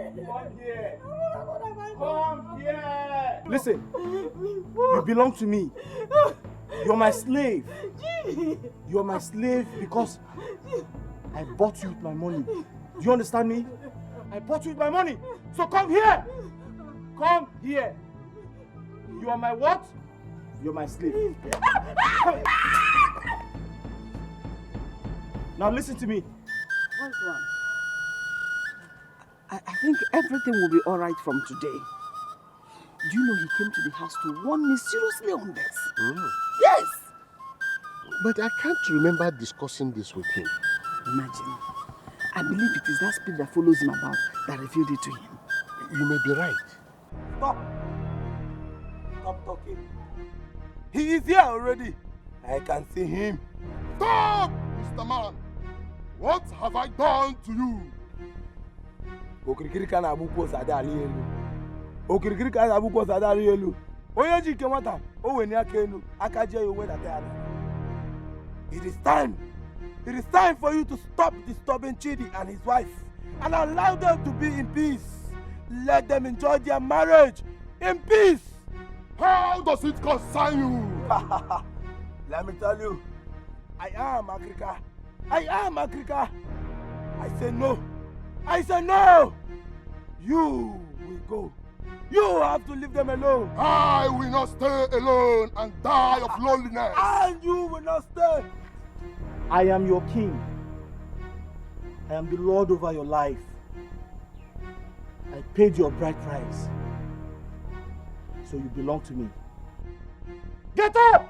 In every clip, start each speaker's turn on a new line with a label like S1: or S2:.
S1: Come here. Come here. Listen, you belong to me. You're my slave. You're my slave because I bought you with my money. Do you understand me? I bought you with my money. So come here. Come here. You are my what? You're my slave. Now listen to me.
S2: What's wrong? I think everything will be alright from today. Do you know he came to the house to warn me seriously on this? Yes!
S3: But I can't remember discussing this with him.
S2: Imagine. I believe it is that spirit that follows him about that revealed it to him.
S3: You may be right.
S1: Stop. Stop talking. He is here already. I can see him.
S3: Stop, Mr. Man. What have I done to you?
S1: Okirikiri na abuko sadali elu. Okirikiri na abuko sadali elu. Oye jike mata. Owe ni akenu. Akaje yowe na teana. It is time. It is time for you to stop disturbing Chidi and his wife and allow them to be in peace. Let them enjoy their marriage in peace.
S3: How does it concern you?
S1: Let me tell you, I am Africa. I am Africa. I say no. I say no. You will go. You have to leave them alone.
S3: I will not stay alone and die of loneliness.
S1: And you will not stay. I am your king. I am the Lord over your life. I paid your bride price. So you belong to me. Get up!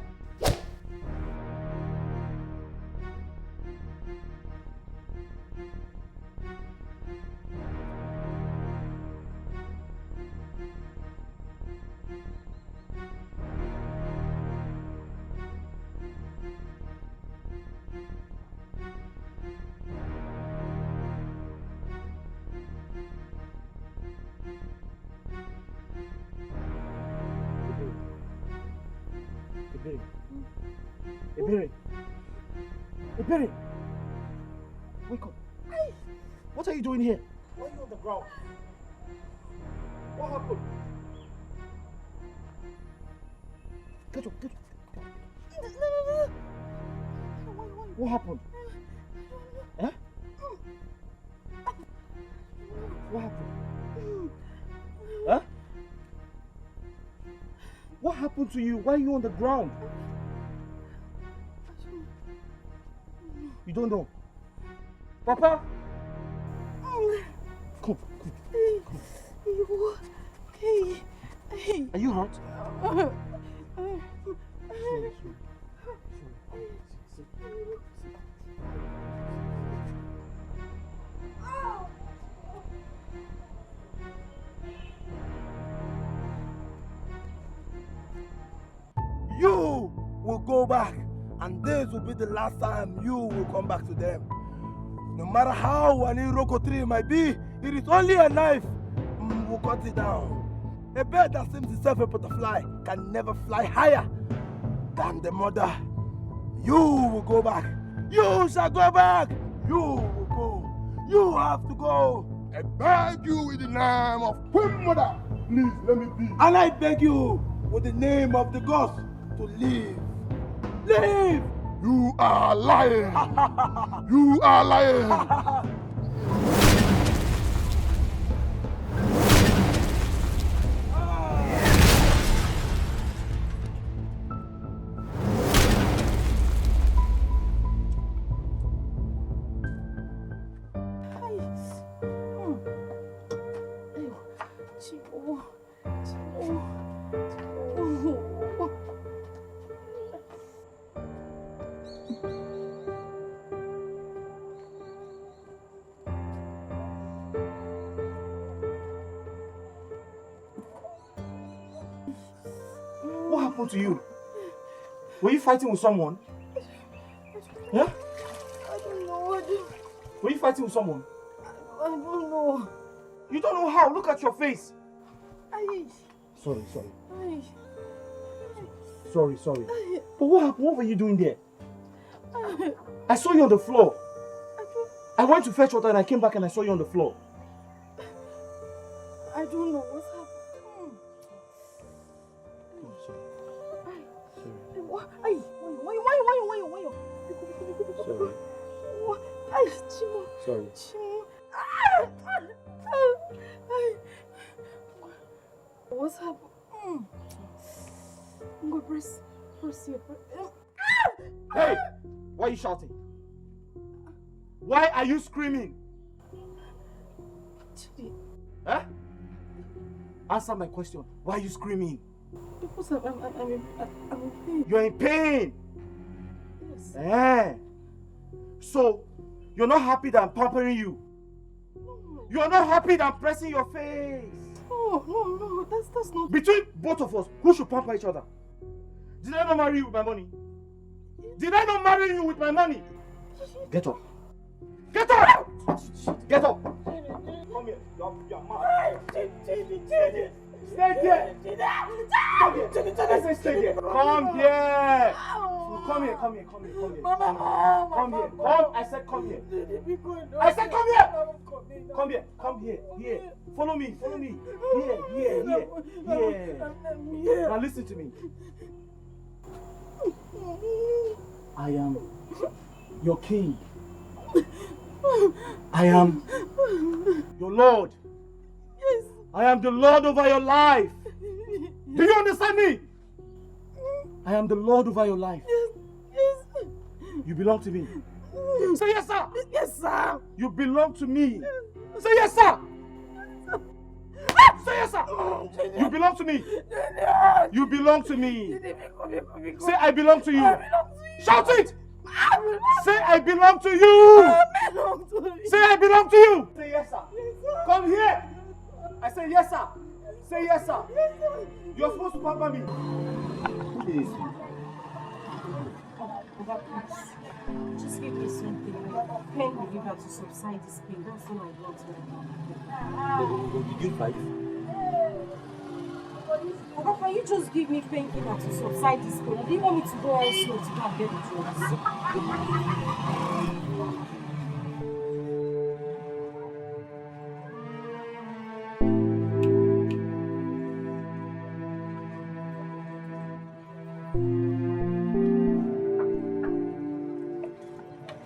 S1: Ebere! Wake up. What are you doing here? Why are you on the ground? What happened? Get up, get up. What happened? Eh? What happened? Huh? What happened to you? Why are you on the ground? You don't know? Papa? Come.
S2: Okay.
S1: Are you hurt? You will go back, and this will be the last time you will come back to them. No matter how an iroko tree might be, it is only a knife. We'll cut it down. A bird that seems itself a butterfly can never fly higher than the mother. You will go back. You shall go back. You will go. You have to go.
S3: I beg you in the name of Queen Mother, please let me be.
S1: And I beg you with the name of the gods to leave. Leave!
S3: You are lying. You are lying.
S1: What happened to you? Were you fighting with someone? Yeah?
S2: I don't know.
S1: Were you fighting with someone?
S2: I don't know.
S1: You don't know how? Look at your face. Sorry. Sorry. But what happened? What were you doing there? I saw you on the floor. I went to fetch water and I came back and I saw you on the floor.
S2: I don't know what's happening.
S1: I'm sorry.
S2: Why?
S1: Sorry.
S2: Ay, Chimo.
S1: Sorry.
S2: Chimo. What's happening? Go press your
S4: Hey! Why are you shouting? Why are you screaming? Huh? Answer my question. Why are you screaming?
S2: Because I'm in pain.
S4: You're in pain.
S2: Yes.
S4: Eh. So, you're not happy that I'm pampering you?
S2: No.
S4: You're not happy that I'm pressing your face?
S2: No, that's not...
S4: Between both of us, who should pamper each other? Did I not marry you with my money? Did I not marry you with my money? Get up. Get up! Get up! Come here. You're mad. Stay there. I say stay there. Come here. Come here. Come here. I said come here. I said come here. Come here. Here. Follow me. Here. Now listen to me. I am your king. I am your Lord.
S2: Yes.
S4: I am the Lord over your life. Do you understand me? I am the Lord over your life.
S2: Yes.
S4: You belong to me. Say yes, sir.
S2: Yes, sir.
S4: You belong to me. Say yes, sir. Say yes, sir. You belong to me. You belong to me. Say I belong to you. Shout it. Say I belong to you. Say I belong to you. Say yes, sir. Come here. I say yes, sir. Say yes, sir. You're supposed to pamper me. Please.
S5: Just give me something. Pain reliever to subside this pain. That's all I want.
S1: Did you fight?
S5: Papa, can you just give me painkiller to subside this pain? Do you want me to go elsewhere to go and get the drugs?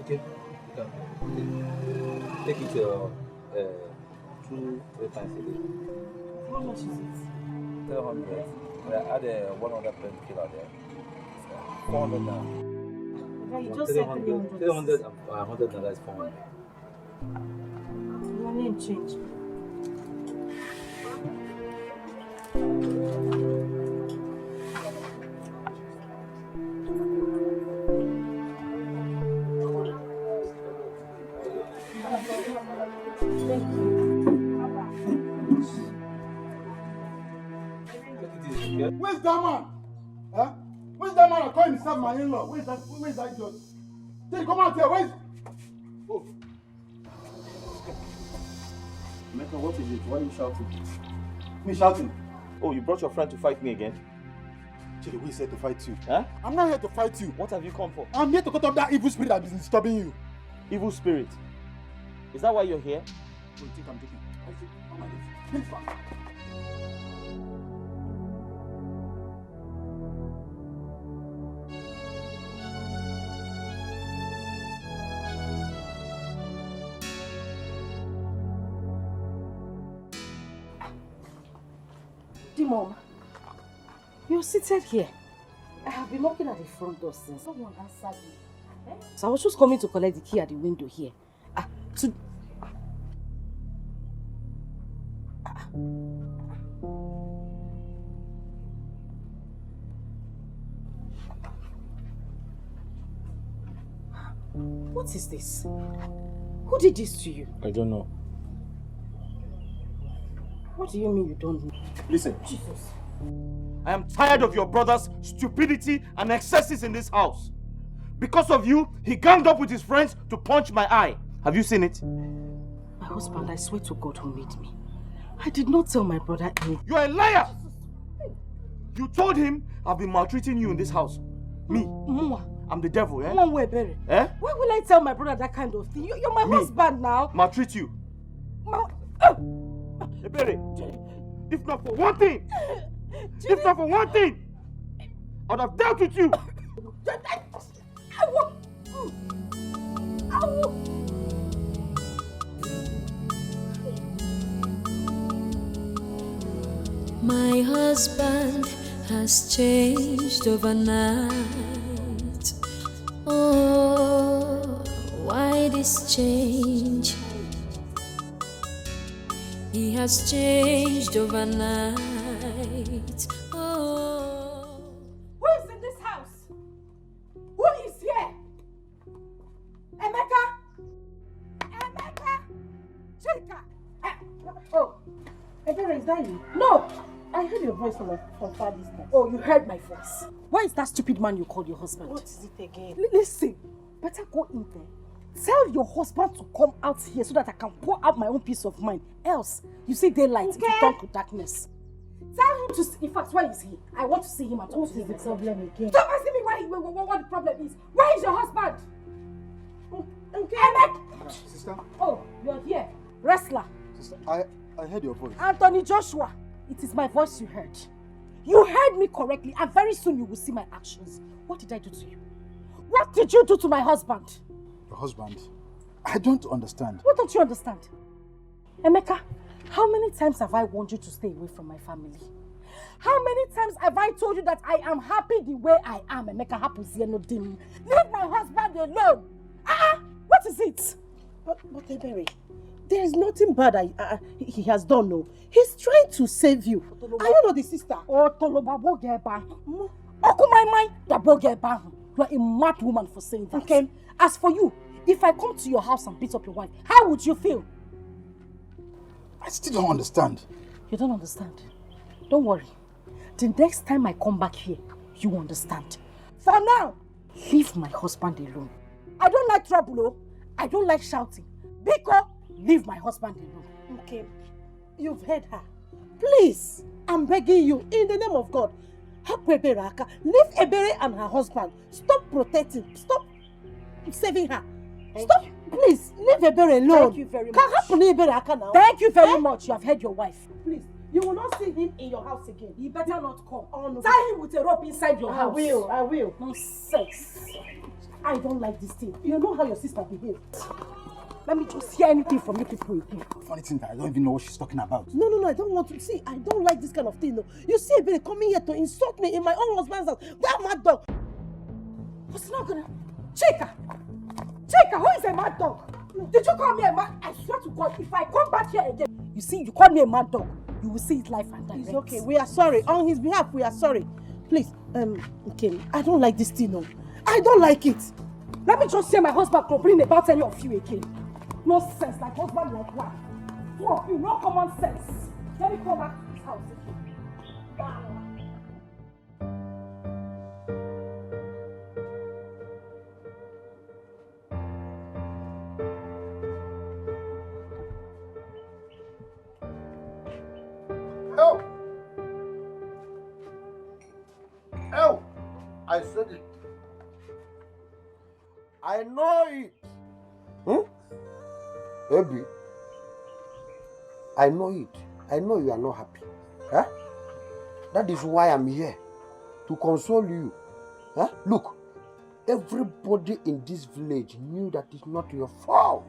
S1: Okay. Take it 2-3 times a day.
S5: How much is it?
S1: 300. Add 100 painkiller there. 400 now.
S5: Okay, you just said 300.
S1: 300 and 100 naira is 400.
S5: Your name changed.
S3: Where's that man? Huh? Where's that man? I call himself my in-law. Where's that idiot? Tell him, come out here. Where's... Oh.
S4: Mecca, what is it? Why are you shouting?
S3: Me shouting.
S4: Oh, you brought your friend to fight me again?
S3: Chidi, who is here to fight you?
S4: Huh?
S3: I'm not here to fight you.
S4: What have you come for?
S3: I'm here to cut off that evil spirit that is disturbing you.
S4: Evil spirit. Is that why you're here?
S3: Oh, you think I'm joking? Oh my God. Please, fast.
S5: Mom, you're seated here. I have been knocking at the front door since someone answered me. So I was just coming to collect the key at the window here. What is this? Who did this to you?
S1: I don't know.
S5: What do you mean you don't know?
S4: Listen.
S5: Jesus.
S4: I am tired of your brother's stupidity and excesses in this house. Because of you, he ganged up with his friends to punch my eye. Have you seen it?
S5: My husband, I swear to God who made me. I did not tell my brother anything.
S4: You are a liar! You told him I've been maltreating you in this house. Me.
S5: Mwa.
S4: I'm the devil, eh?
S5: One way, Berry.
S4: Eh?
S5: Why will I tell my brother that kind of thing? You're my husband now.
S4: Maltreat you. Ebere. If not for one thing, if not for one thing, I'd have dealt with you.
S6: My husband has changed overnight. Oh, why this change? He has changed overnight. Oh.
S5: Who is in this house? Who is here? Emeka? Emeka? Chika? Oh, Ebere, is that you? No, I heard your voice from far distance. Oh, you heard my voice. Why is that stupid man you called your husband?
S2: What is it again?
S5: Listen, better go in there. Tell your husband to come out here so that I can pour out my own peace of mind. Else, you see daylight, it will turn to darkness. Tell him to. In fact, where is he? I want to see him and talk to him. What is the problem again? Stop asking me what the problem is. Where is your husband? Okay.
S3: Sister?
S5: Oh, you're here. Wrestler.
S3: Sister, I heard your voice.
S5: Anthony Joshua, it is my voice you heard. You heard me correctly, and very soon you will see my actions. What did I do to you? What did you do to my husband?
S3: Your husband? I don't understand.
S5: What don't you understand? Emeka, how many times have I warned you to stay away from my family? How many times have I told you that I am happy the way I am? Emeka happens here, no dim. Leave my husband alone. What is it?
S2: But Ebere, there is nothing bad he has done, no. He's trying to save you. Are you not the sister?
S5: Oh, Tolobabo Geba. Okumai, Dabo Geba. You are a mad woman for saying that.
S2: Okay.
S5: As for you, if I come to your house and beat up your wife, how would you feel?
S3: I still don't understand.
S5: You don't understand? Don't worry. The next time I come back here, you understand. For now, leave my husband alone. I don't like trouble, oh. I don't like shouting. Biko, leave my husband alone.
S2: Okay, you've heard her. Please, I'm begging you, in the name of God, help Ebere Aka. Leave Ebere and her husband. Stop protecting. Stop saving her. Stop. Please, leave Ebere alone.
S5: Thank you very much.
S2: Can happen to Ebere Aka now.
S5: Thank you very much. You have heard your wife.
S2: Please, you will not see him in your house again.
S5: He better not come.
S2: Oh, no.
S5: Tie him with a rope inside your house.
S2: I will.
S5: Nonsense.
S2: I don't like this thing. You know how your sister behaved.
S5: Let me just hear anything from you people again.
S3: Funny thing that I don't even know what she's talking about.
S2: No, I don't want to. See, I don't like this kind of thing, no. You see Ebere coming here to insult me in my own husband's house. That mad dog.
S5: What's not gonna... Chika, who is a mad dog? Did you call me a mad... I swear to God, if I come back here again, you see, you call me a mad dog, you will see his life and direct.
S2: It's okay, we are sorry. On his behalf, we are sorry. Please, okay, I don't like this thing, no. I don't like it.
S5: Let me just hear my husband complain about any of you again. No sense, like husband like wife. Two of you, no common sense. Let me come back to this house again.
S7: Oh! I said it. I know it. Baby, I know it. I know you are not happy. Huh? That is why I'm here. To console you. Huh? Look, everybody in this village knew that it's not your fault.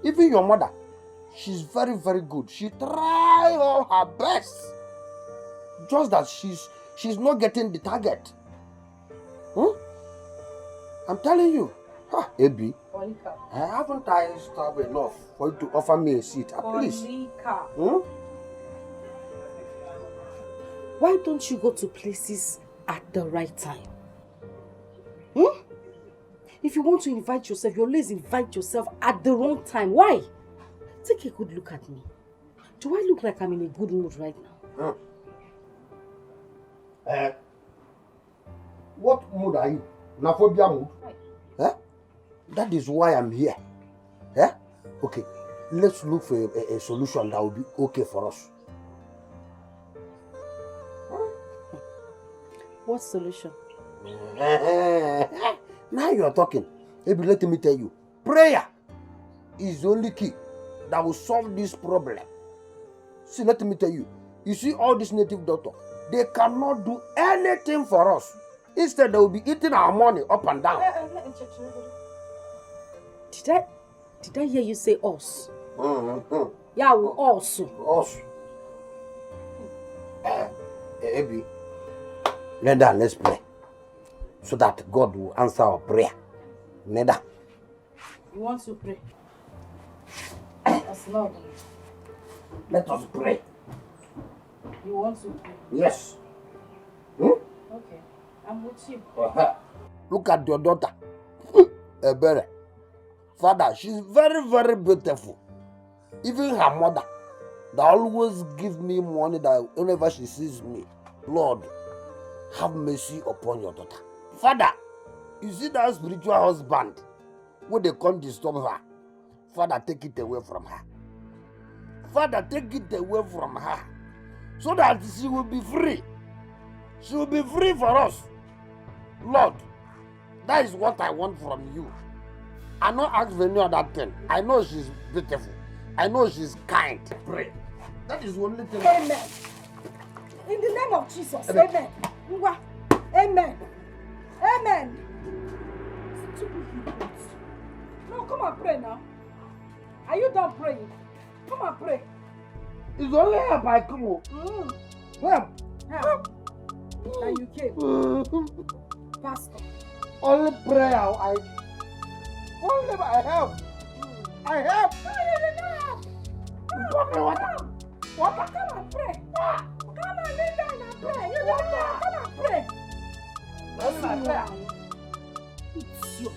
S7: Even your mother. She's very, very good. She tried all her best. Just that she's not getting the target. I'm telling you. Abi, haven't I stopped enough for you to offer me a seat? At least.
S5: Why don't you go to places at the right time? If you want to invite yourself, you always invite yourself at the wrong time. Why? Take a good look at me. Do I look like I'm in a good mood right now?
S7: What mood are you? Naphobia mood? That is why I'm here. Okay, let's look for a solution that will be okay for us.
S5: What solution?
S7: Now you are talking. Maybe let me tell you. Prayer is the only key that will solve this problem. See, let me tell you. You see all these native doctors, they cannot do anything for us. Instead, they will be eating our money up and down.
S5: Did I hear you say us?
S7: Mm-hmm.
S5: Yeah, we also.
S7: Us. Abby, Neda, let's pray. So that God will answer our prayer. Neda.
S5: You want to pray? That's not.
S7: Let us pray.
S5: You want to pray?
S7: Yes.
S5: Okay, I'm with you.
S7: Look at your daughter. Ebere. Father, she's very, very beautiful. Even her mother, they always give me money that whenever she sees me, Lord, have mercy upon your daughter. Father, you see that spiritual husband, when they come disturb her, Father, take it away from her. Father, take it away from her, so that she will be free. She will be free for us. Lord, that is what I want from you. I not ask for any other thing. I know she's beautiful. I know she's kind. Pray. That is the only thing.
S5: Amen. In the name of Jesus. Amen. Amen. Amen. No, come and pray now. Are you done praying? Come and pray.
S7: It's only help I come up. Help.
S5: Help. And you came. Pastor.
S7: Only prayer. Only I help. I help.
S5: No, you did not help.
S7: Give me water. Water.
S5: Come and pray. Come and kneel down and pray. You did not help. Come and pray.
S7: That's my prayer.
S5: It's yours.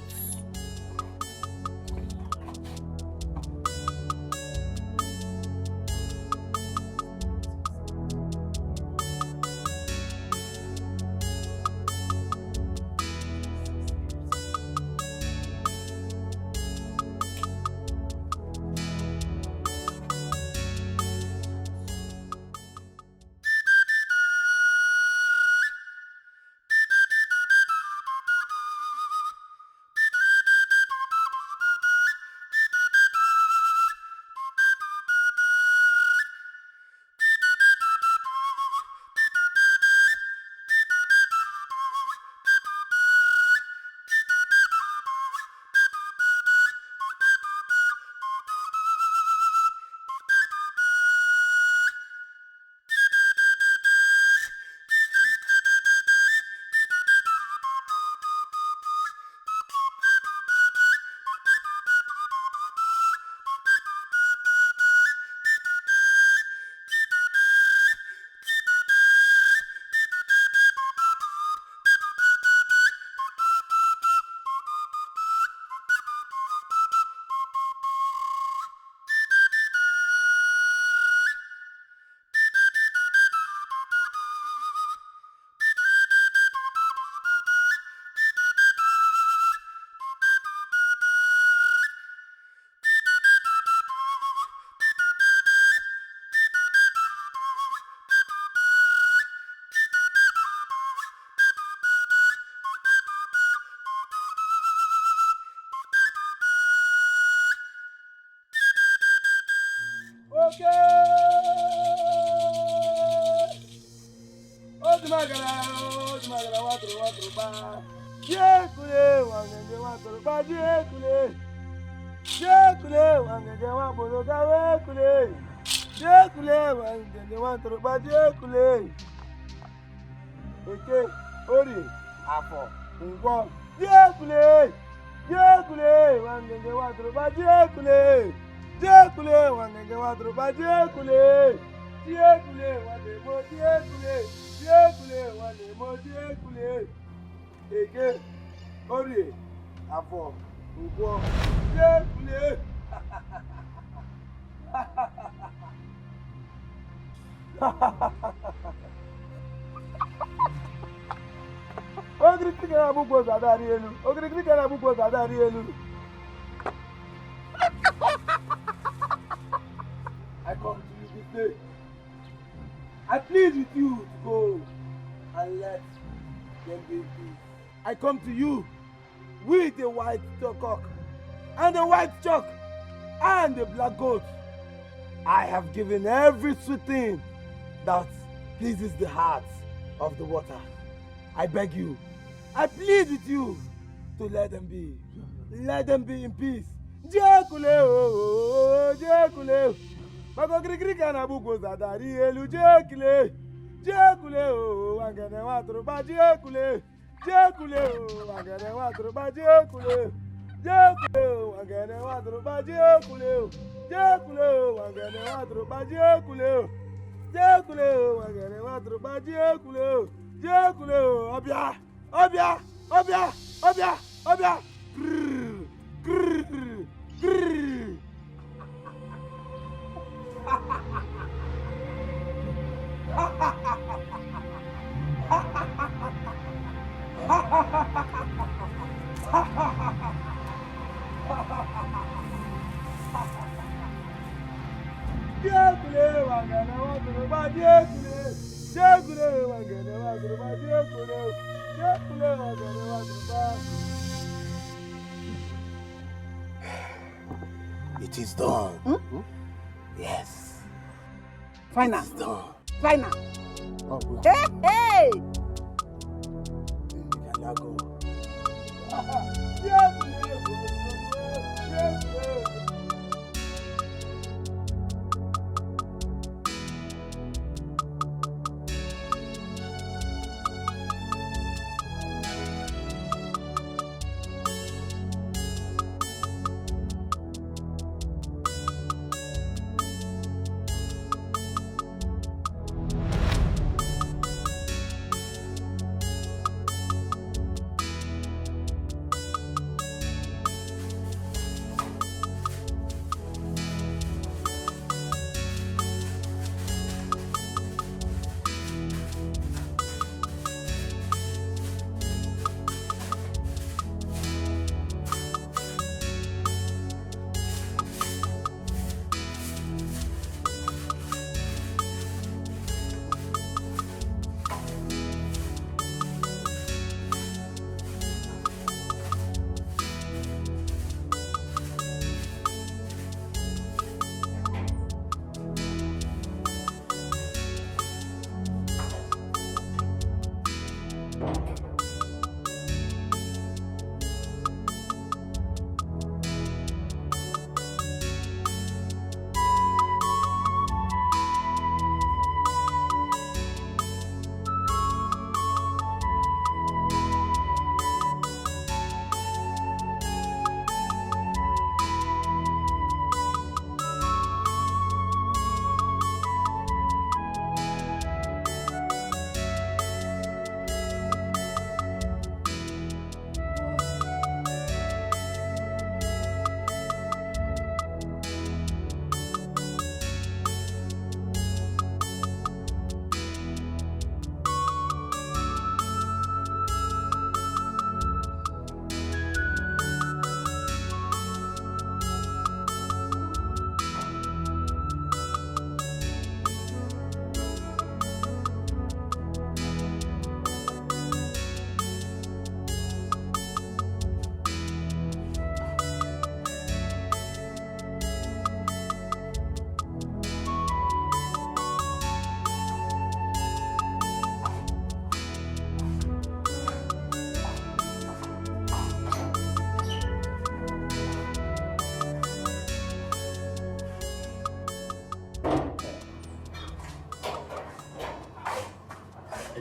S1: I come to you this day. I plead with you to go and let them be peace. I come to you with the white cock and the white chalk and the black goat. I have given every sweet thing that pleases the heart of the water. I beg you, I plead with you to let them be. Let them be in peace. Jekule o, jekule. Mako krikri kana bugo zadari elu jekule. Jekule o, wangene watruba jekule. Jekule o, wangene watruba jekule. Jekule o, wangene watruba jekule. Jekule o, wangene watruba jekule. Jekule o, wangene watruba jekule. Jekule o, obia, obia, obia, obia, obia. Grrr, grrr, grrr. Jekule wangene watruba jekule. Jekule wangene watruba jekule. Jekule wangene watruba. It is done. Yes.
S2: Final.
S1: It's done.
S2: Final.
S7: Oh, well.
S2: Hey, hey!
S1: You can now go.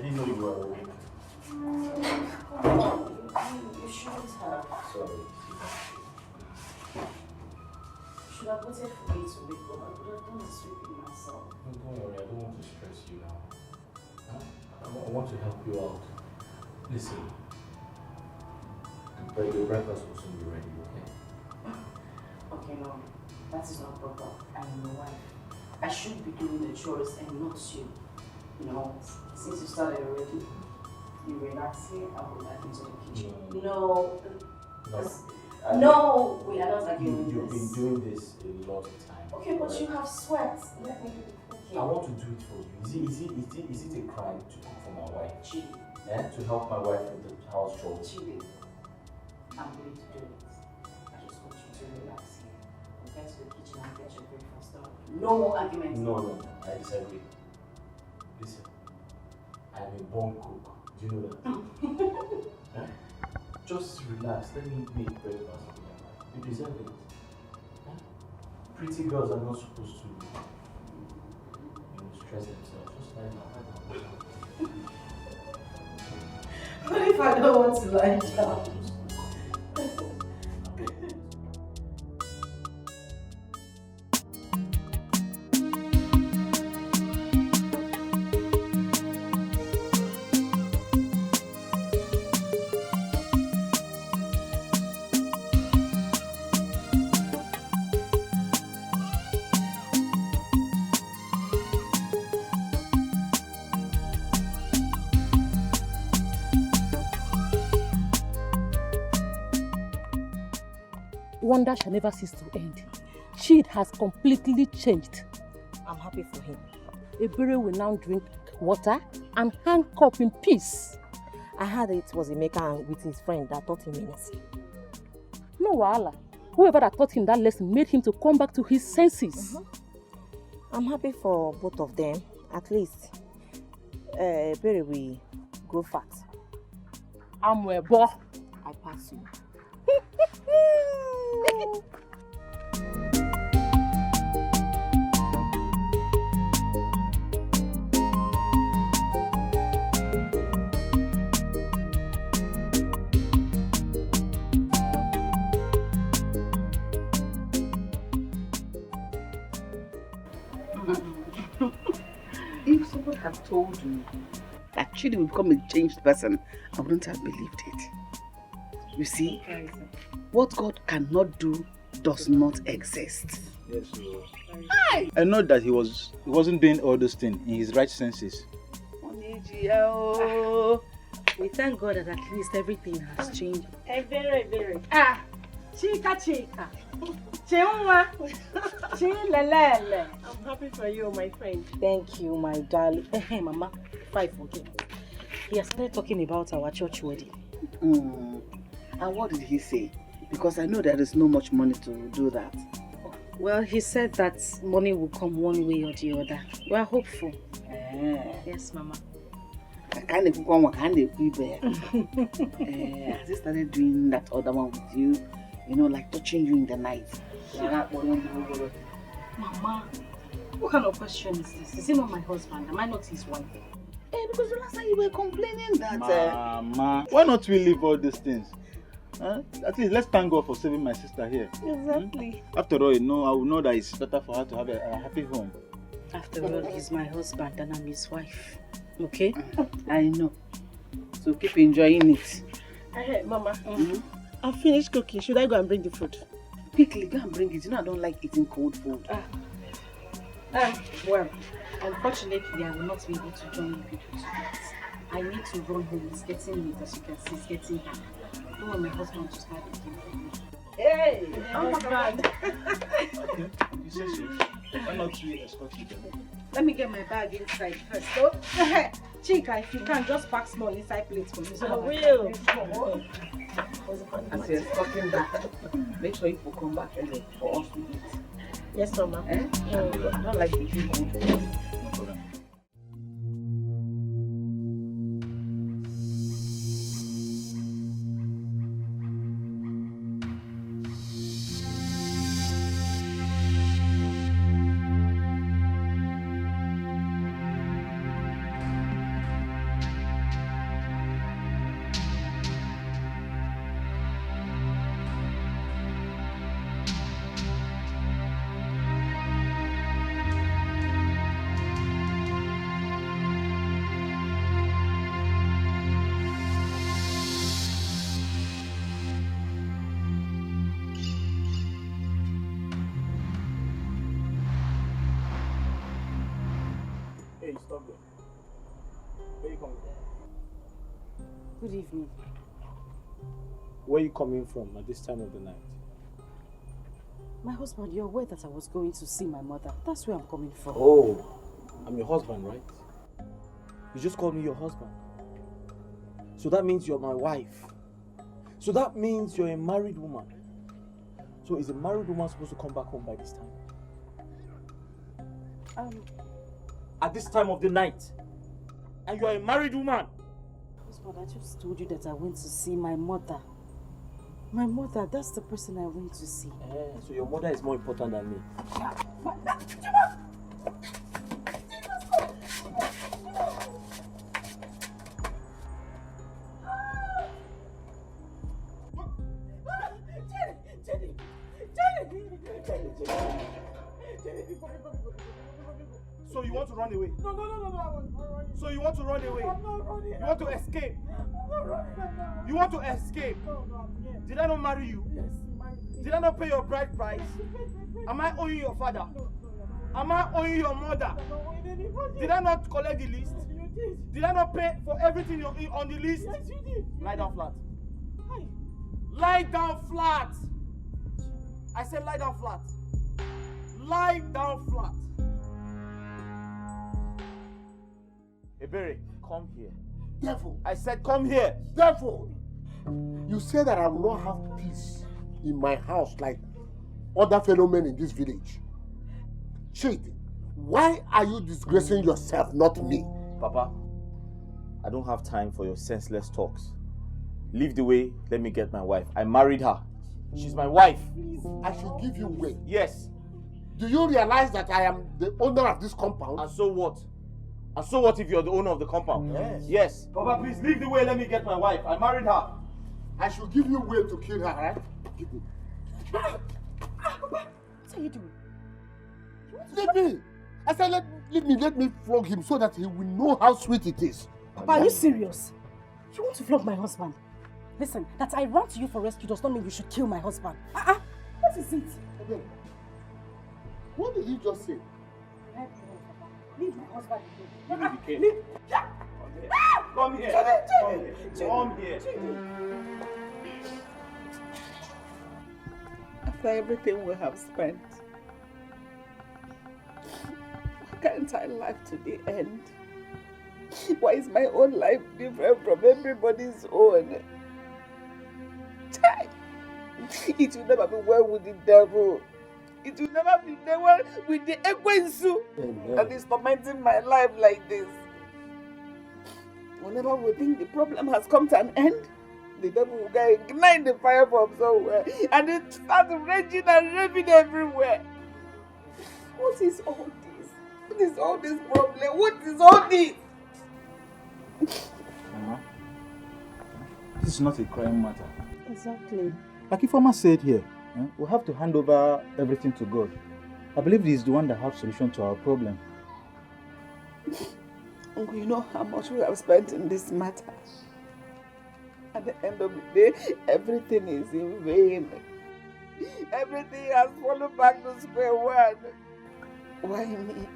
S4: didn't know you were awake.
S5: You shouldn't have.
S4: Sorry.
S5: You should have waited for me to wake up. I would have done the sweeping myself.
S4: No, don't worry, I don't want to stress you now. Huh? I want to help you out. Listen, your breakfast will soon be ready, okay?
S5: Okay, no, that is not proper. I am your wife. I should be doing the chores and not you. You know, since you started already, you relax here, I'll go back into the kitchen. No, no, we are not arguing
S4: You've
S5: this.
S4: been doing this a lot of time.
S5: Okay, but
S4: right?
S5: you have sweat. Let me do it. Okay.
S4: I want to do it for you. Is it a crime to cook for my wife?
S5: Chidi.
S4: To help my wife with the house chores?
S5: Chidi. I'm going to do it. I just want you to relax here. get to the kitchen and get your breakfast. No more arguments.
S8: No, I disagree. Listen, I'm a born cook. Do you know that? Eh? Just relax. Let me make breakfast. You deserve it. Eh? Pretty girls are not supposed to, stress themselves. Just lie down.
S5: What if I don't want to lie down?
S2: Wonder shall never cease to end. Chid has completely changed. I'm happy for him. Ebere will now drink water and handcuff in peace.
S9: I heard it was Emeka with his friend that taught him innocence.
S2: No wahala. Whoever that taught him that lesson made him to come back to his senses.
S9: I'm happy for both of them. At least, Ebere will grow fat.
S2: I'm a boy.
S9: I pass you.
S10: If someone had told me that Chidi would become a changed person, I wouldn't have believed it. You see, what God cannot do does not exist.
S4: Yes, I know that he wasn't doing all those things in his right senses.
S5: We thank God that at least everything has changed.
S2: Very. Chica. Chinwa. Chilelele. I'm happy for you, my friend.
S9: Thank you, my darling.
S2: Hey, Mama, if I forget. He has started talking about our church wedding.
S10: And what did he say? Because I know there is no much money to do that.
S5: Well, he said that money will come one way or the other. We are hopeful. Yes, Mama.
S10: Has he started doing that other one with you? You know, like touching you in the night.
S5: Mama, what kind of question is this? Is he not my husband? Am I not his wife?
S10: Because the last time you were complaining that...
S4: Mama, why not we leave all these things? At least let's thank God for saving my sister here.
S5: Exactly.
S4: After all, I will know that it's better for her to have a happy home.
S5: After all, he's my husband and I'm his wife. Okay?
S10: I know. So keep enjoying it.
S2: Hey, Mama. I'm finished cooking. Should I go and bring the food?
S10: Quickly, go and bring it. You know I don't like eating cold food.
S5: Well, unfortunately, I will not be able to join you people tonight. I need to run home. It's getting late, as you can see. It's getting dark. I don't want my husband to start looking for me.
S2: Hey! Oh my God!
S4: Okay, you say so. Why not we escort you then?
S5: Let me get my bag inside first. So, Chica, if you can, just pack small inside plates for me. So
S2: I will.
S10: As you're talking back, make sure you will come back early for us to eat.
S2: Yes, Mama.
S10: I don't like eating cold food.
S4: No problem.
S1: Stop there. Where you coming from?
S5: Good evening.
S1: Where are you coming from at this time of the night?
S5: My husband, you're aware that I was going to see my mother. That's where I'm coming from.
S1: Oh, I'm your husband, right? You just called me your husband. So that means you're my wife. So that means you're a married woman.
S8: So is a married woman supposed to come back home by this time? At this time of the night? And you are a married woman?
S5: Husband, I just told you that I went to see my mother. My mother, that's the person I went to see.
S8: So your mother is more important than me.
S4: So you want to run away?
S2: No, I'm not running.
S4: So you want to run away?
S2: I'm not running.
S4: You want to escape?
S2: I'm not running.
S4: You want to escape?
S2: No, I'm here.
S4: Did I not marry you?
S2: Yes, you married me.
S4: Did I not pay your bride price? Am I owing your father?
S2: No,
S4: Am I owing your mother? Did I not collect the list?
S2: You did.
S4: Did I not pay for everything on the list?
S2: Yes, you did.
S4: Lie down flat.
S2: Hi.
S4: Lie down flat. I said lie down flat. Lie down flat. Ebere, come here.
S7: Devil.
S4: I said come here.
S7: Devil. You say that I will not have peace in my house like other fellow men in this village. Cheat. Why are you disgracing yourself, not me?
S8: Papa, I don't have time for your senseless talks. Leave the way, let me get my wife. I married her. She's my wife.
S7: I should give you way.
S8: Yes.
S7: Do you realize that I am the owner of this compound?
S8: And so what? And so what if you're the owner of the compound?
S7: Yes.
S8: Yes. Papa, please leave the way, let me get my wife. I married her.
S7: I should give you way to kill her, right? Give me.
S5: Papa, what are you doing?
S7: Leave me. I said let me flog him so that he will know how sweet it is.
S5: Papa, are you serious? You want to flog my husband? Listen, that I ran to you for rescue does not mean you should kill my husband. What is it?
S7: Okay. What did you just say?
S5: Leave my husband alone.
S8: Leave.
S5: Leave.
S8: Come here. Come here.
S10: After everything we have spent, why can't I live to the end? Why is my own life different from everybody's own? It will never be well with the devil. It will never be well with the Ekwensu that is tormenting my life like this. Whenever we think the problem has come to an end, the devil will go ignite the fire from somewhere and it starts raging and raving everywhere. What is all this? What is all this problem? What is all this?
S11: Mama, this is not a crime matter.
S2: Exactly.
S11: Like Ifeoma said here, we have to hand over everything to God. I believe He is the one that has solution to our problem.
S10: Uncle, you know how much we have spent in this matter. At the end of the day, everything is in vain. Everything has fallen back to square one. Why me?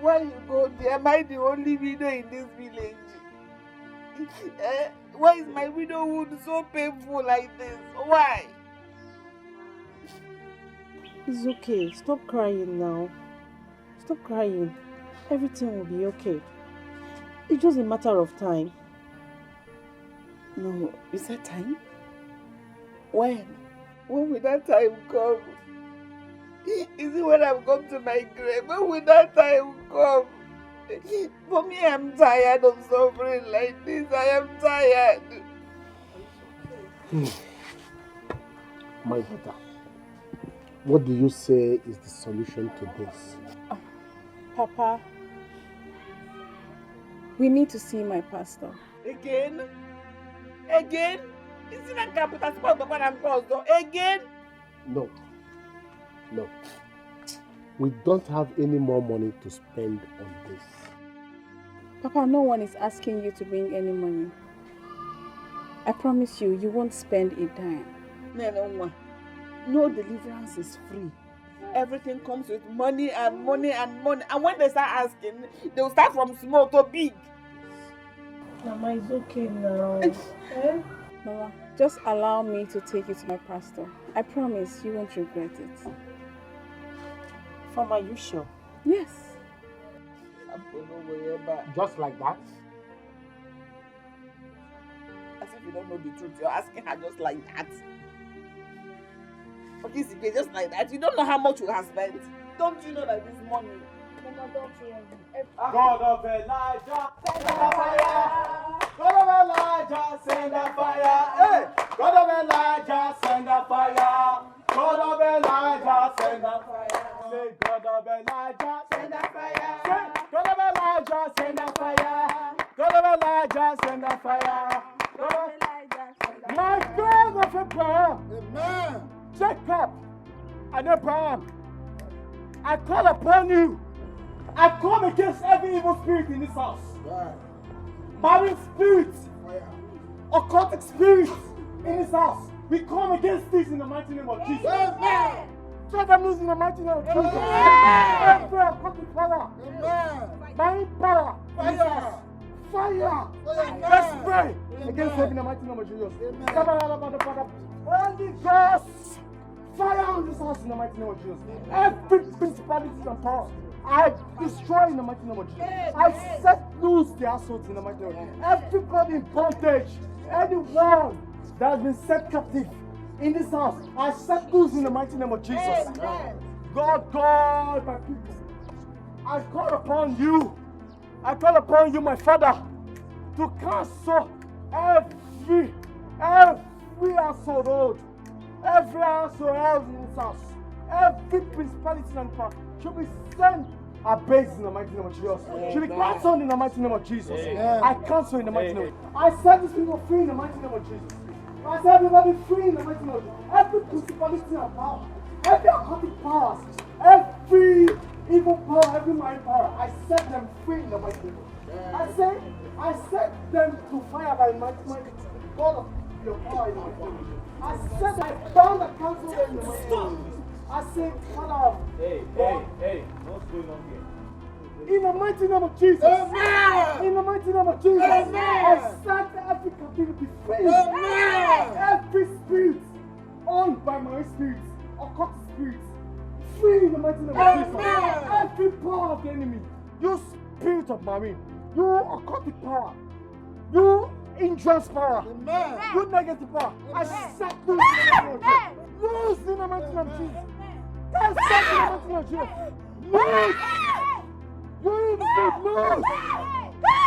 S10: Why you go there? Am I the only widow in this village? Why is my widowhood so painful like this? Why?
S2: It's okay. Stop crying now. Stop crying. Everything will be okay. It's just a matter of time.
S10: No, is that time? When? When will that time come? Is it when I've come to my grave? When will that time come? For me, I'm tired of suffering like this. I am tired.
S7: My daughter, what do you say is the solution to this?
S12: Papa, we need to see my pastor.
S10: Again? Again? Is it a capital spot of what I'm called? Again?
S7: No. No. We don't have any more money to spend on this.
S12: Papa, no one is asking you to bring any money. I promise you, you won't spend a dime.
S10: No deliverance is free. Everything comes with money and money and money. And when they start asking, they'll start from small to big.
S2: Mama, it's okay now.
S12: Mama, just allow me to take you to my pastor. I promise you won't regret it.
S2: Mama, are you sure?
S12: Yes.
S7: Just like that?
S10: As if you don't know the truth, you're asking her just like that. for this again, just like that. You don't know how much you have spent. Don't you know that this money?
S5: Mama, don't worry.
S4: God of Elijah, send a fire. God of Elijah, send a fire. Hey! God of Elijah, send a fire. God of Elijah, send a fire. Say, God of Elijah, send a fire. Say, God of Elijah, send a fire. God of Elijah, send a fire. God of Elijah, send a fire. My God of Abraham,
S3: Amen.
S4: Jacob, and Abraham, I call upon you. I come against every evil spirit in this house. Marine spirits, occultic spirits in this house. We come against this in the mighty name of Jesus.
S3: Amen.
S4: Set them loose in the mighty name of Jesus.
S3: Amen.
S4: Every occultic power,
S3: Amen.
S4: marine power,
S3: Fire.
S4: fire.
S3: Fire.
S4: Let's pray against them in the mighty name of Jesus. Holy Ghost, fire on this house in the mighty name of Jesus. Every principality and power, I destroy in the mighty name of Jesus. I set loose their assets in the mighty name of Jesus. Everybody in bondage, anyone that has been set captive in this house, I set loose in the mighty name of Jesus. God, my people, I call upon you. I call upon you, my Father, to cancel every assault, every assault in this house, every principality and power should be sent abased in the mighty name of Jesus. Should be cancelled in the mighty name of Jesus. I cancel in the mighty name. I set these people free in the mighty name of Jesus. I set everybody free in the mighty name of Jesus. Every principality and power, every occultic powers, every evil power, every mind power, I set them free in the mighty name of Jesus. I set them to fire by my God of your power in the mighty name of Jesus. I bound and cancel them in the mighty name of Jesus. I say, Father,
S8: Hey, what's going on here?
S4: in the mighty name of Jesus.
S3: Amen.
S4: In the mighty name of Jesus.
S3: Amen.
S4: I set every captivity free.
S3: Amen.
S4: Every spirit owned by my spirit, occult spirits, free in the mighty name of Jesus. Every power of the enemy, you spirit of marine, you occultic power, you injurious power, you negative power, I set loose in the mighty name of Jesus. Loose in the mighty name of Jesus. I set in the mighty name of Jesus. Loose! You in the spirit, loose!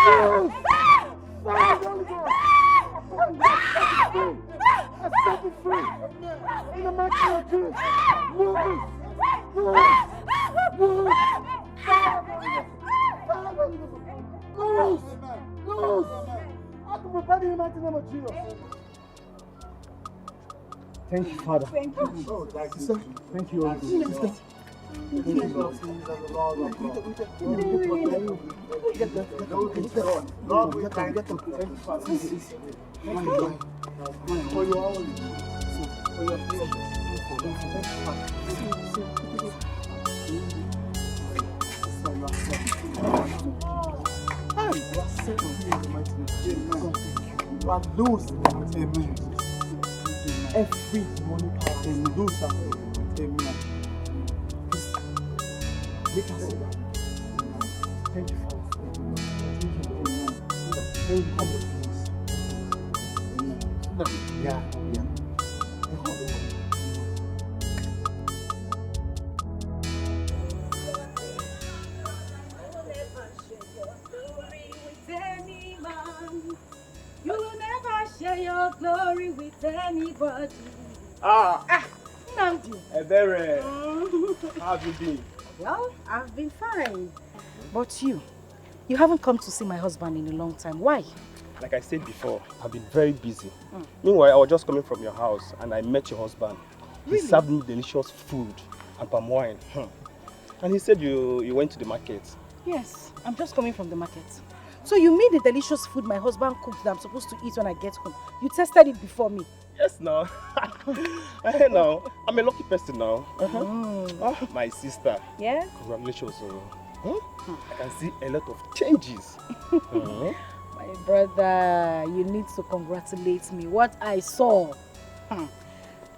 S4: Loose! Fire the Holy Ghost! Upon you, I set you free! In the mighty name of Jesus! Loose! Loose! Loose! Fire the Holy Ghost! Fire the Holy Ghost! Loose! Loose! Out of my body in the mighty name of Jesus! Thank you, Father.
S12: Thank you.
S3: Oh, thank you.
S4: Thank you, Holy Ghost.
S3: Thank you, Lord. Lord, we thank you. Thank you, Father. For your holy, for your patience. Amen.
S4: Every money power
S3: And do something. Amen.
S4: make us thank you, Father. Thank you, Father.
S3: Yeah.
S5: You will never share your glory with anybody. Namdi.
S4: Ebere, how have you been?
S5: Well, I've been fine. But you haven't come to see my husband in a long time. Why?
S13: Like I said before, I've been very busy. Meanwhile, I was just coming from your house and I met your husband.
S5: Really?
S13: He served me delicious food and palm wine. And he said you went to the market.
S5: Yes, I'm just coming from the market. So you mean the delicious food my husband cooked that I'm supposed to eat when I get home? You tested it before me?
S13: Yes, now. Now, I'm a lucky person now. Oh, my sister.
S5: Yeah?
S13: Congratulations. I can see a lot of changes.
S5: My brother, you need to congratulate me. What I saw.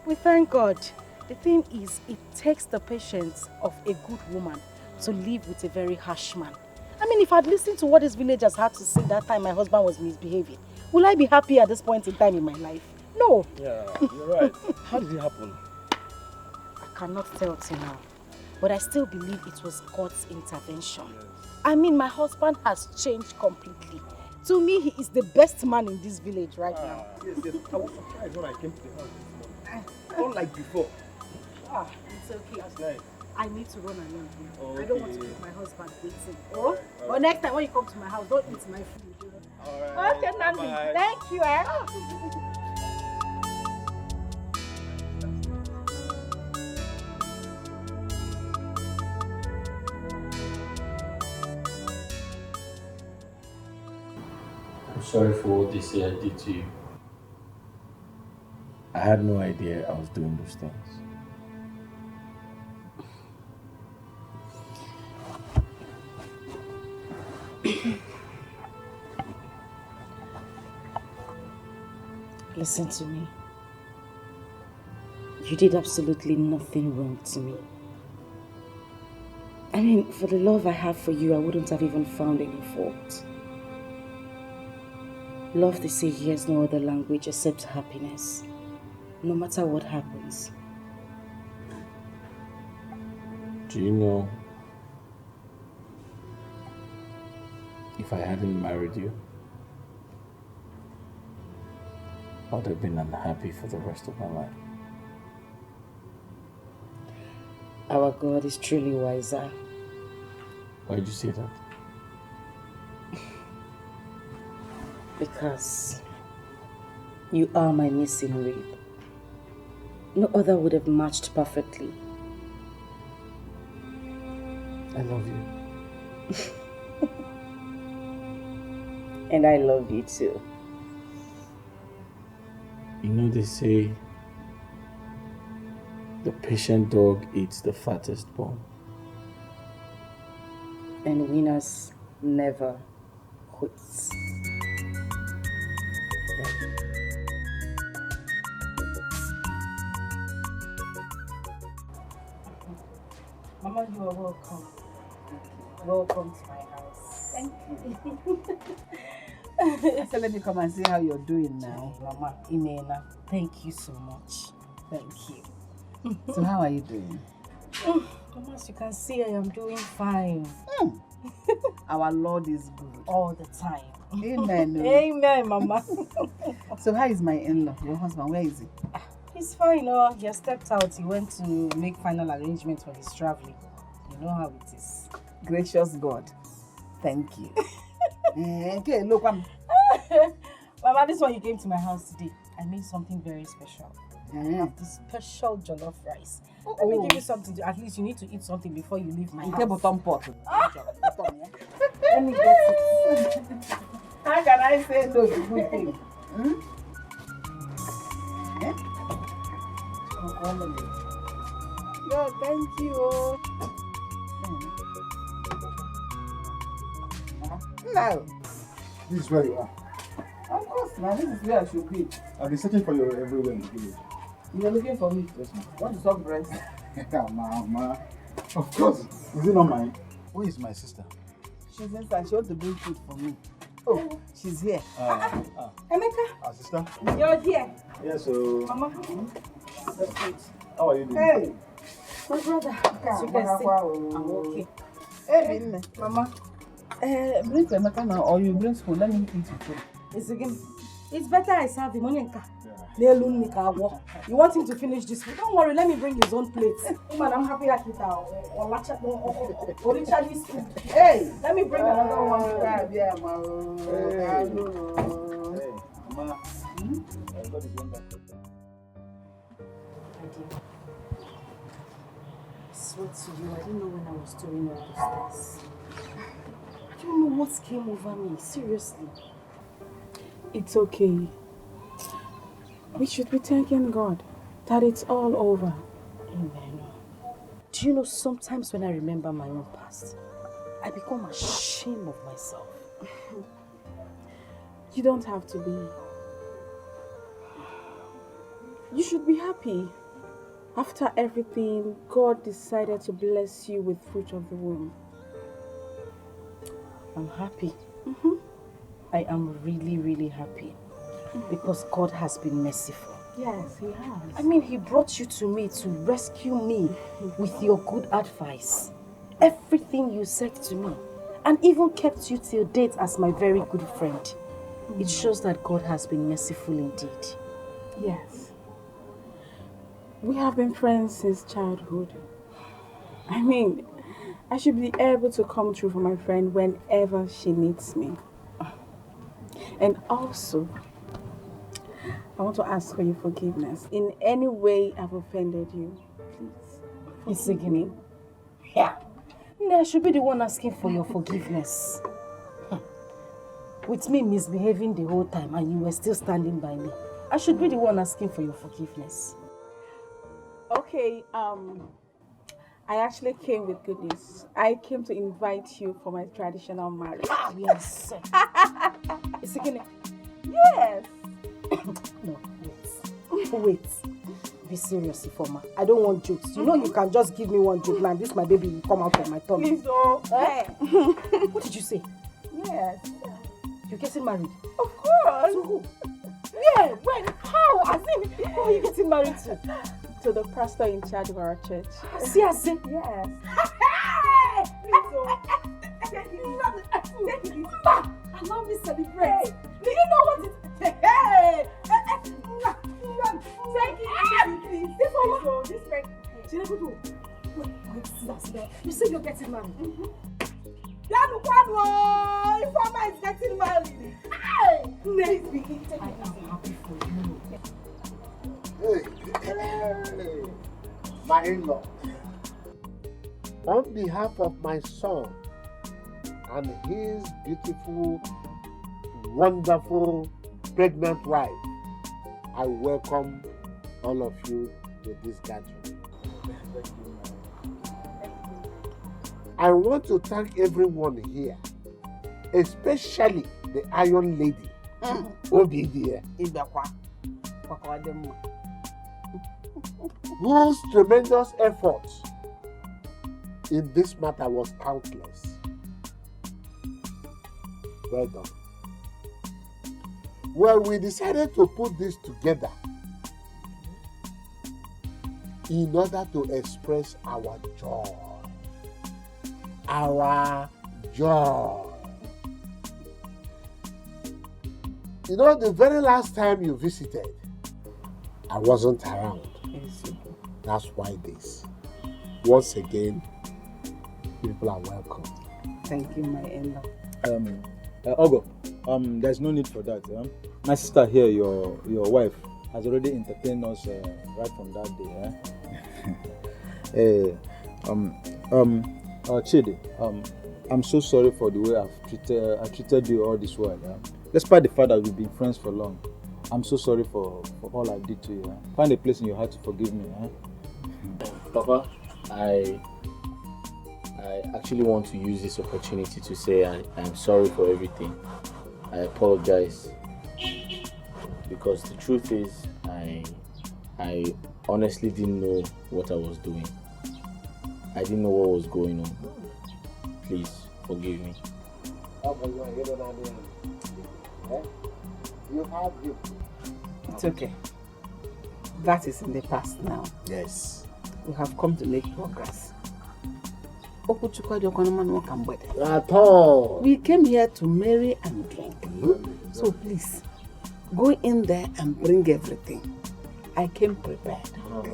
S5: We thank God. The thing is, it takes the patience of a good woman to live with a very harsh man. I mean, if I'd listened to what this villagers had to say that time my husband was misbehaving, will I be happy at this point in time in my life? No.
S13: Yeah, you're right. How did it happen?
S5: cannot tell till now, but I still believe it was God's intervention. I mean, my husband has changed completely. To me, he is the best man in this village right now.
S4: Yes. I was surprised when I came to the house this morning. Not like before.
S5: It's okay.
S4: That's nice.
S5: I need to run along here.
S4: Okay.
S5: I don't want to keep my husband waiting. Oh, but next time when you come to my house, don't eat my food.
S4: Alright.
S5: Okay, Nandi.
S4: Bye.
S5: Thank you. Eh?
S8: I'm sorry for what this year did to you. I had no idea I was doing those things.
S5: Listen to me. You did absolutely nothing wrong to me. I mean, for the love I have for you, I wouldn't have even found any fault. Love, they say, hears no other language except happiness, no matter what happens.
S8: Do you know, if I hadn't married you, I would have been unhappy for the rest of my life.
S5: Our God is truly wiser.
S8: Why did you say that?
S5: Because you are my missing rib. No other would have matched perfectly.
S8: I love you.
S5: And I love you too.
S8: You know, they say the patient dog eats the fattest bone.
S5: And winners never quits. Mama, you are welcome. Welcome to my house.
S10: Thank you. I said, let me come and see how you're doing now.
S5: Mama, Imena, thank you so much. Thank you.
S10: So how are you doing?
S5: Mama, as you can see, I am doing fine.
S10: Our Lord is good.
S5: All the time.
S10: Amen.
S5: Amen, Mama.
S10: So how is my in-law, your husband? Where is he?
S5: He's fine. Oh, he has stepped out. He went to make final arrangements for his traveling. You know how it is.
S10: Gracious God. Thank you. Okay, look,
S5: Mama, this one you came to my house today. I made something very special. I have this special jollof rice. Let me give you something to, at least you need to eat something before you leave my house.
S10: Bottom pot.
S5: Let me get it.
S10: How can I say no to good thing? No, thank you. No.
S3: This is where you are.
S10: Of course, now this is where I should be.
S3: I've been searching for you everywhere in the village.
S10: You're looking for me? Yes, ma'am. Want to talk breast?
S3: Mama. Of course. Is it not mine? Where is my sister?
S10: She's inside. She wants to bring food for me. Oh, she's here.
S5: Emeka.
S3: Sister?
S5: You're here.
S3: Yes, so...
S5: Mama.
S3: That's good. How are you doing?
S10: Hey.
S5: My brother. As you can see, I'm okay.
S10: Hey,
S5: Mama.
S10: Bring Emeka now, or you bring food. Let me eat your food.
S5: It's better I serve him. You want him to finish this food? Don't worry, let me bring his own plate. Man, I'm happy I can Hey, let me bring another one.
S3: Hey, Mama. God is wonderful.
S5: I swear to you, I didn't know when I was doing all these things. I don't know what came over me, seriously.
S12: It's okay. We should be thanking God that it's all over.
S5: Amen. Do you know, sometimes when I remember my own past, I become ashamed of myself.
S12: You don't have to be. You should be happy. After everything, God decided to bless you with fruit of the womb.
S5: I'm happy. I am really, really happy. Because God has been merciful.
S2: Yes, he has.
S5: I mean, he brought you to me to rescue me with your good advice. Everything you said to me. And even kept you till date as my very good friend. It shows that God has been merciful indeed.
S12: Yes. We have been friends since childhood. I mean, I should be able to come through for my friend whenever she needs me. And also, I want to ask for your forgiveness. In any way I've offended you, please.
S5: Forgive me. Yeah. I should be the one asking for your forgiveness. With me misbehaving the whole time and you were still standing by me. I should be the one asking for your forgiveness.
S12: Okay, I actually came with good news. I came to invite you for my traditional marriage.
S5: Yes.
S12: Yes.
S5: No, wait. Be serious, Ifoma. I don't want jokes. You know you can just give me one joke now. This my baby will come out from my tummy.
S12: Please, oh.
S5: What did you say?
S12: Yes.
S5: You're getting married?
S12: Of course.
S5: To who? Yeah, when? How? As in, who are you getting married to?
S12: To the pastor in charge of our church.
S5: See. Yes.
S12: Please, oh. Take it.
S5: Allow me celebrate. Do you know what it is? Hey!
S12: Take it, please. This way.
S5: Wait. You say you're getting married?
S2: Ifeoma is getting married.
S5: Please begin. I am happy for you.
S7: Hey, my in-law, on behalf of my son and his beautiful, wonderful, pregnant wife, I welcome all of you to this gathering. I want to thank everyone here, especially the Iron Lady, Obi here, whose tremendous effort in this matter was countless. Well done. Well, we decided to put this together in order to express our joy. Our joy. You know, the very last time you visited, I wasn't around. That's why this. Once again, people are welcome.
S10: Thank you, my in-law.
S11: Ogo, there's no need for that. My sister here, your wife, has already entertained us right from that day. Chidi, I'm so sorry for the way I treated you all this while. Despite the fact that we've been friends for long, I'm so sorry for all I did to you. Find a place in your heart to forgive me.
S8: Papa, I actually want to use this opportunity to say I'm sorry for everything. I apologize. Because the truth is, I honestly didn't know what I was doing. I didn't know what was going on. Please, forgive me.
S7: You have you.
S10: It's okay. That is in the past now.
S7: Yes.
S10: We have come to make progress.
S7: At all.
S10: We came here to marry and drink. So please, go in there and bring everything. I came prepared.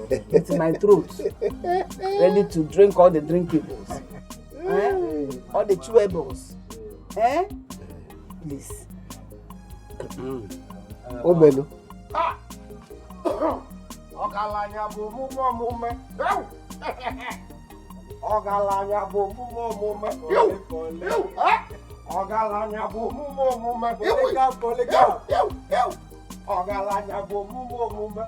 S10: It's my throat. Ready to drink all the drinkables. All the chewables. Please.
S7: Obelu.
S3: Ogalanya bụ mụmụ omume. Ogalanya bụ mụmụ omume. Ogalanya bụ mụmụ omume. Ogalanya bụ mụmụ omume.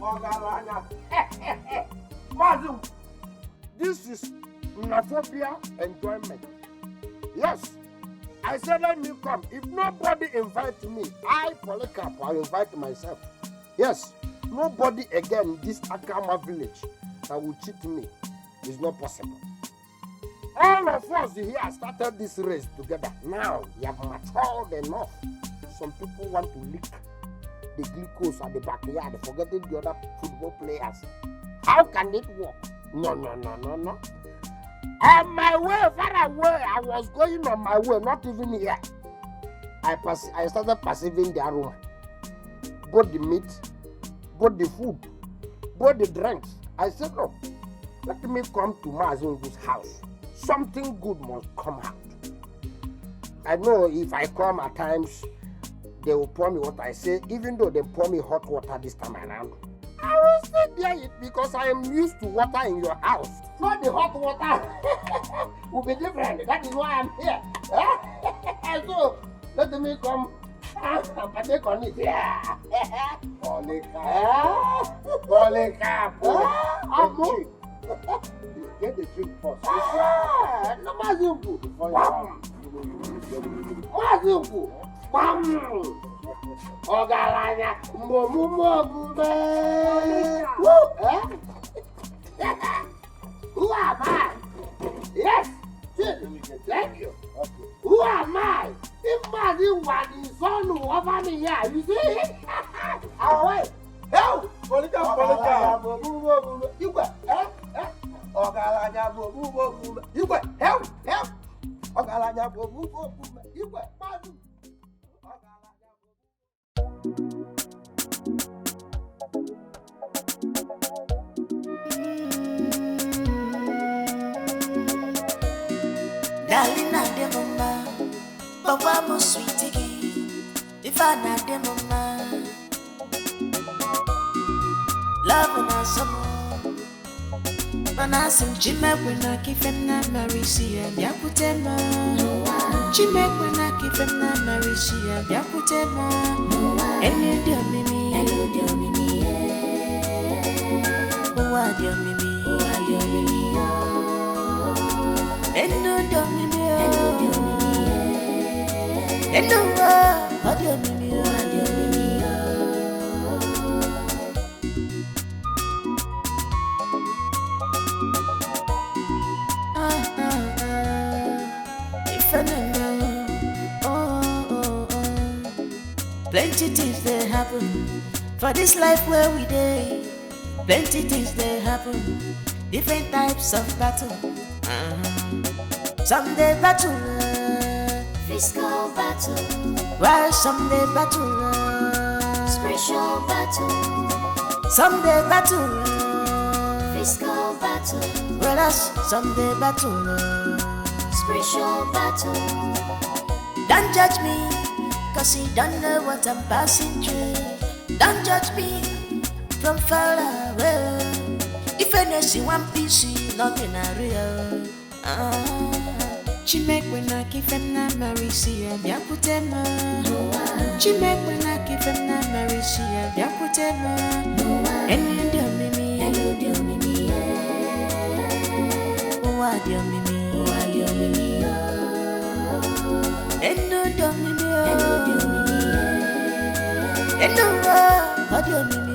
S3: Ogalanya. Mazu, this is Naphobia enjoyment. Yes. I said, let me come. If nobody invites me, I, Polycarp, I'll invite myself. Yes, nobody again in this Akama village that will cheat me. It's not possible. All of us here started this race together. Now, you have matured enough. Some people want to lick the glucose at the backyard, forgetting the other football players. How can it work? No. On my way, far away, I was going on my way, not even here. I started perceiving the aroma. Both the meat, both the food, both the drinks. I said, no, let me come to Mazungu's house. Something good must come out. I know if I come at times, they will pour me what I say, even though they pour me hot water this time around. I will stay there because I am used to water in your house. Not the hot water will be different. That is why I'm here. So, let me come and partake on it. Boleka. Get the drink first. No, Mazungu. Mazungu. Ogalanya, Who am I? Yes, thank you. Who am I? Imagine what is on over me here. You see? All right. Help! Polika. You go. Ogalanya, you go. Help! Ogalanya, you go.
S14: Darling, I dem mama, Papa mo sweetie, if I not dem mama, love and some, and I some Jimmy when I give him na marry see and yakutema, Jimmy when I give him na marry see and yakutema, and you dear Mimi, who are dear Mimi, and no dear Mimi. Hello, adieu Mimi, if I know, plenty things they happen for this life where we day. Plenty things they happen, different types of battle. Someday battle. Physical battle, while someday battle, spiritual battle, someday battle, physical battle, whereas someday battle, spiritual battle. Don't judge me, cause you don't know what I'm passing through. Don't judge me from far away. If I know see one piece, nothing I real. She make when I give him na marry see and yakutema. She make when I give him na marry see and yakutema. And you dear Mimi, oh dear Mimi, and no dear Mimi, and no dear Mimi.